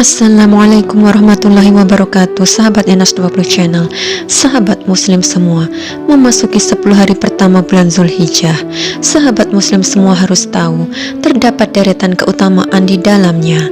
Assalamualaikum warahmatullahi wabarakatuh. Sahabat Enas 20 Channel, sahabat muslim semua, memasuki 10 hari pertama bulan Zulhijjah. Sahabat muslim semua harus tahu, terdapat deretan keutamaan di dalamnya.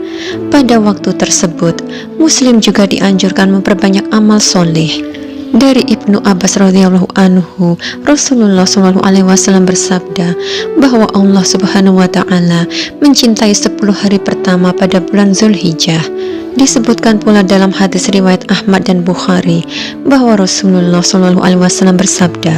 Pada waktu tersebut, muslim juga dianjurkan memperbanyak amal soleh. Dari Ibnu Abbas radhiyallahu anhu, Rasulullah shallallahu alaihi wasallam bersabda bahwa Allah Subhanahu wa taala mencintai 10 hari pertama pada bulan Zulhijjah. Disebutkan pula dalam hadis riwayat Ahmad dan Bukhari bahwa Rasulullah shallallahu alaihi wasallam bersabda,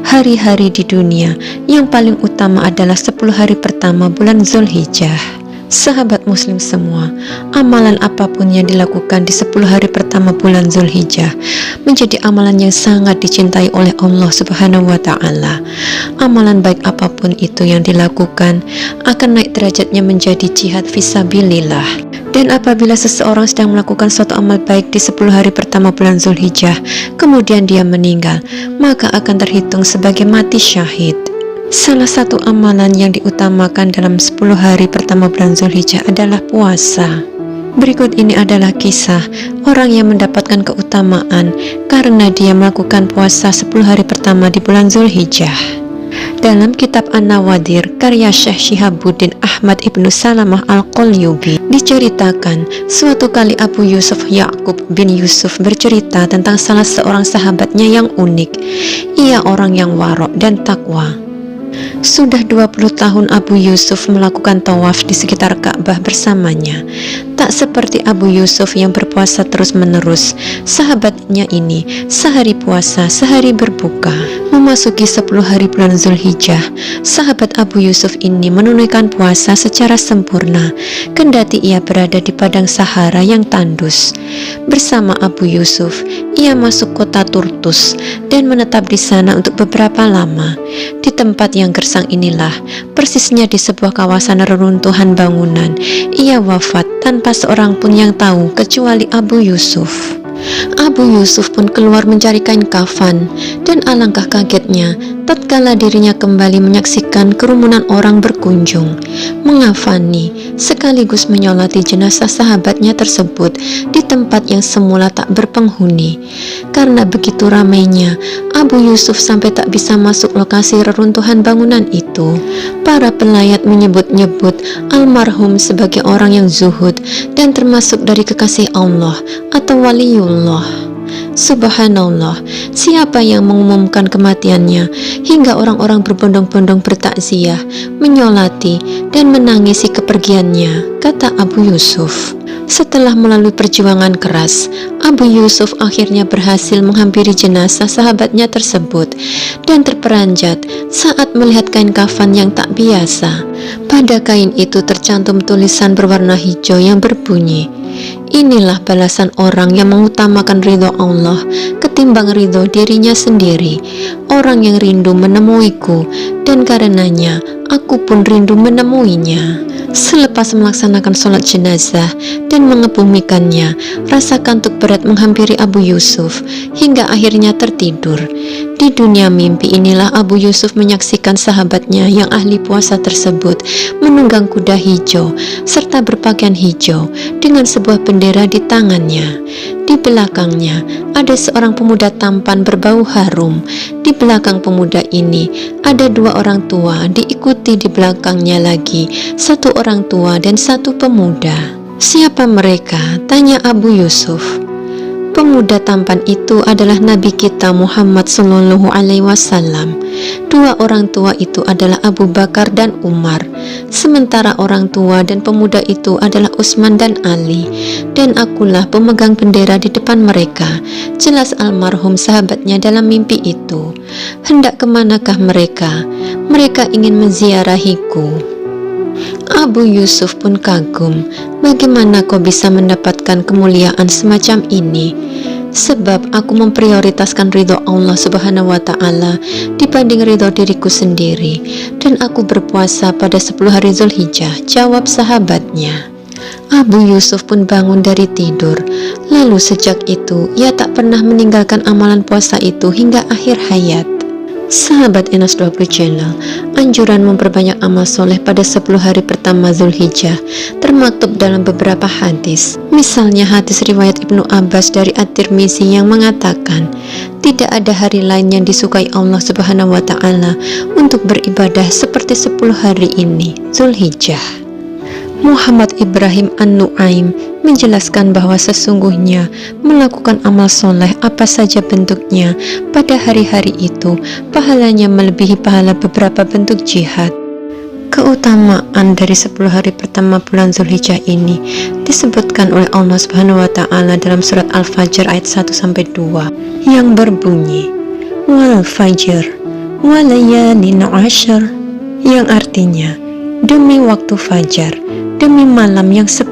hari-hari di dunia yang paling utama adalah 10 hari pertama bulan Zulhijjah. Sahabat muslim semua, amalan apapun yang dilakukan di 10 hari pertama bulan Zulhijjah menjadi amalan yang sangat dicintai oleh Allah Subhanahu wa taala. Amalan baik apapun itu yang dilakukan akan naik derajatnya menjadi jihad fisabilillah. Dan apabila seseorang sedang melakukan suatu amal baik di 10 hari pertama bulan Zulhijjah, kemudian dia meninggal, maka akan terhitung sebagai mati syahid. Salah satu amalan yang diutamakan dalam 10 hari pertama bulan Zulhijjah adalah puasa. Berikut ini adalah kisah orang yang mendapatkan keutamaan karena dia melakukan puasa 10 hari pertama di bulan Zulhijjah. Dalam kitab An-Nawadir karya Syekh Syihabuddin Ahmad Ibnu Salamah Al-Qalyubi diceritakan suatu kali Abu Yusuf Ya'qub bin Yusuf bercerita tentang salah seorang sahabatnya yang unik. Ia orang yang warok dan takwa. Sudah 20 tahun Abu Yusuf melakukan tawaf di sekitar Ka'bah bersamanya. Tak seperti Abu Yusuf yang berpuasa terus-menerus, sahabatnya ini sehari puasa, sehari berbuka. Memasuki 10 hari bulan Zulhijjah, sahabat Abu Yusuf ini menunaikan puasa secara sempurna, kendati ia berada di padang Sahara yang tandus. Bersama Abu Yusuf, ia masuk kota Turtus dan menetap di sana untuk beberapa lama. Di tempat yang gersang inilah, persisnya di sebuah kawasan reruntuhan bangunan, ia wafat tanpa seorang pun yang tahu kecuali Abu Yusuf. Abu Yusuf pun keluar mencari kain kafan, dan alangkah kagetnya tatkala dirinya kembali menyaksikan kerumunan orang berkunjung, mengafani sekaligus menyolati jenazah sahabatnya tersebut di tempat yang semula tak berpenghuni. Karena begitu ramainya, Abu Yusuf sampai tak bisa masuk lokasi reruntuhan bangunan itu. Para pelayat menyebut-nyebut almarhum sebagai orang yang zuhud dan termasuk dari kekasih Allah atau waliullah. Subhanallah, siapa yang mengumumkan kematiannya hingga orang-orang berbondong-bondong bertakziah, menyolati dan menangisi kepergiannya, kata Abu Yusuf. Setelah melalui perjuangan keras, Abu Yusuf akhirnya berhasil menghampiri jenazah sahabatnya tersebut dan terperanjat saat melihat kain kafan yang tak biasa. Pada kain itu tercantum tulisan berwarna hijau yang berbunyi, "Inilah balasan orang yang mengutamakan ridho Allah ketimbang ridho dirinya sendiri. Orang yang rindu menemuiku, dan karenanya aku pun rindu menemuinya." Selepas melaksanakan sholat jenazah dan mengebumikannya, rasa kantuk berat menghampiri Abu Yusuf hingga akhirnya tertidur. Di dunia mimpi inilah Abu Yusuf menyaksikan sahabatnya yang ahli puasa tersebut menunggang kuda hijau serta berpakaian hijau dengan sebuah bendera di tangannya. Di belakangnya ada seorang pemuda tampan berbau harum. Di belakang pemuda ini ada 2 orang tua, diikuti di belakangnya lagi 1 orang tua dan 1 pemuda. "Siapa mereka?" tanya Abu Yusuf. Pemuda tampan itu adalah Nabi kita Muhammad Sallallahu Alaihi Wasallam. 2 orang tua itu adalah Abu Bakar dan Umar. Sementara orang tua dan pemuda itu adalah Utsman dan Ali. Dan akulah pemegang bendera di depan mereka. Jelas almarhum sahabatnya dalam mimpi itu. Hendak kemanakah mereka? Mereka ingin menziarahiku. Abu Yusuf pun kagum, bagaimana kau bisa mendapatkan kemuliaan semacam ini? Sebab aku memprioritaskan ridho Allah Subhanahu wa ta'ala dibanding ridho diriku sendiri, dan aku berpuasa pada 10 hari Zulhijjah, jawab sahabatnya. Abu Yusuf pun bangun dari tidur. Lalu sejak itu ia tak pernah meninggalkan amalan puasa itu hingga akhir hayat. Sahabat Enas 20 Channel, anjuran memperbanyak amal soleh pada 10 hari pertama Zulhijjah termaktub dalam beberapa hadis. Misalnya hadis riwayat Ibnu Abbas dari At-Tirmizi yang mengatakan, tidak ada hari lain yang disukai Allah Subhanahu wa Ta'ala untuk beribadah seperti 10 hari ini, Zulhijjah. Muhammad Ibrahim An-Nu'aim menjelaskan bahwa sesungguhnya melakukan amal soleh apa saja bentuknya pada hari-hari itu pahalanya melebihi pahala beberapa bentuk jihad. Keutamaan dari 10 hari pertama bulan Zulhijjah ini disebutkan oleh Allah Subhanahu wa Ta'ala dalam surat Al-Fajr ayat 1-2 yang berbunyi wal fajr walayalin ashar, yang artinya demi waktu fajar, demi malam yang 10.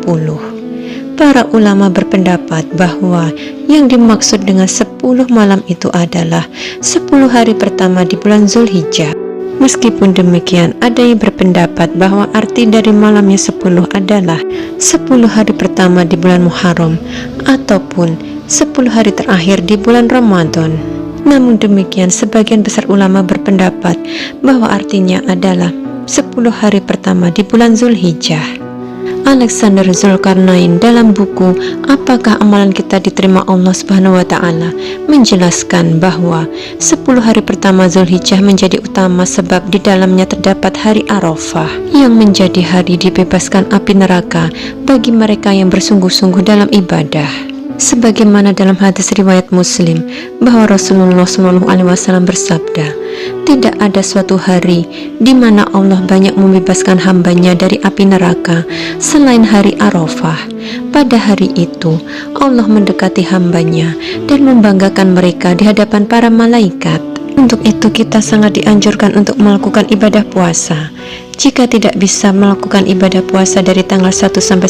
Para ulama berpendapat bahwa yang dimaksud dengan 10 malam itu adalah 10 hari pertama di bulan Zulhijjah. Meskipun demikian, ada yang berpendapat bahwa arti dari malamnya 10 adalah 10 hari pertama di bulan Muharram ataupun 10 hari terakhir di bulan Ramadan. Namun demikian, sebagian besar ulama berpendapat bahwa artinya adalah 10 hari pertama di bulan Zulhijjah. Alexander Zulkarnain dalam buku Apakah Amalan Kita Diterima Allah Subhanahu wa Ta'ala menjelaskan bahwa 10 hari pertama Zulhijjah menjadi utama sebab di dalamnya terdapat hari Arafah yang menjadi hari dibebaskan api neraka bagi mereka yang bersungguh-sungguh dalam ibadah. Sebagaimana dalam hadis riwayat Muslim bahwa Rasulullah SAW bersabda, tidak ada suatu hari di mana Allah banyak membebaskan hambanya dari api neraka selain hari Arafah. Pada hari itu Allah mendekati hambanya dan membanggakan mereka di hadapan para malaikat. Untuk itu kita sangat dianjurkan untuk melakukan ibadah puasa. Jika tidak bisa melakukan ibadah puasa dari tanggal 1-9,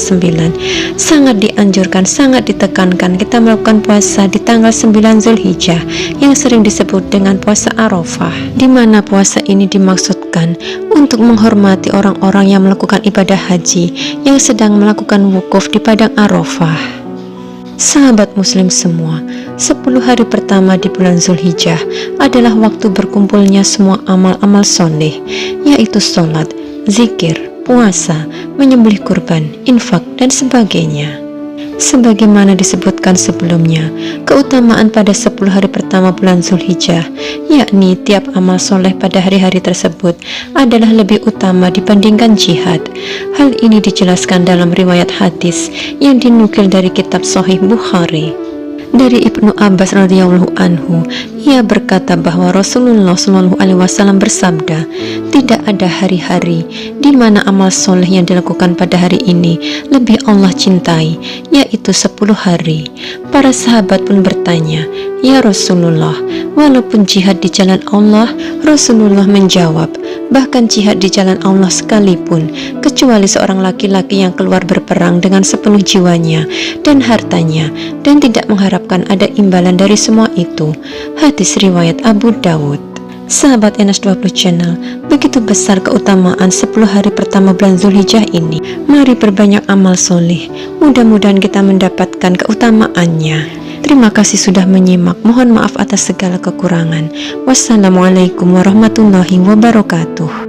sangat dianjurkan, sangat ditekankan kita melakukan puasa di tanggal 9 Zulhijjah yang sering disebut dengan puasa Arafah, di mana puasa ini dimaksudkan untuk menghormati orang-orang yang melakukan ibadah haji yang sedang melakukan wukuf di padang Arafah. Sahabat muslim semua, 10 hari pertama di bulan Zulhijjah adalah waktu berkumpulnya semua amal-amal soleh, yaitu sholat, zikir, puasa, menyembelih kurban, infak, dan sebagainya. Sebagaimana disebutkan sebelumnya, keutamaan pada 10 hari pertama bulan Zulhijjah, yakni tiap amal soleh pada hari-hari tersebut adalah lebih utama dibandingkan jihad. Hal ini dijelaskan dalam riwayat hadis yang dinukil dari kitab Sahih Bukhari. Dari Ibnu Abbas radhiyallahu anhu, ia berkata bahwa Rasulullah SAW bersabda, tidak ada hari-hari di mana amal soleh yang dilakukan pada hari ini lebih Allah cintai, yaitu 10 hari. Para sahabat pun bertanya, ya Rasulullah, walaupun jihad di jalan Allah? Rasulullah menjawab, bahkan jihad di jalan Allah sekalipun, kecuali seorang laki-laki yang keluar berperang dengan sepenuh jiwanya dan hartanya dan tidak mengharapkan ada imbalan dari semua itu. Hadis riwayat Abu Dawud. Sahabat Enas 20 Channel, begitu besar keutamaan 10 hari pertama bulan Zulhijjah ini. Mari perbanyak amal soleh, mudah-mudahan kita mendapatkan keutamaannya. Terima kasih sudah menyimak, mohon maaf atas segala kekurangan. Wassalamualaikum warahmatullahi wabarakatuh.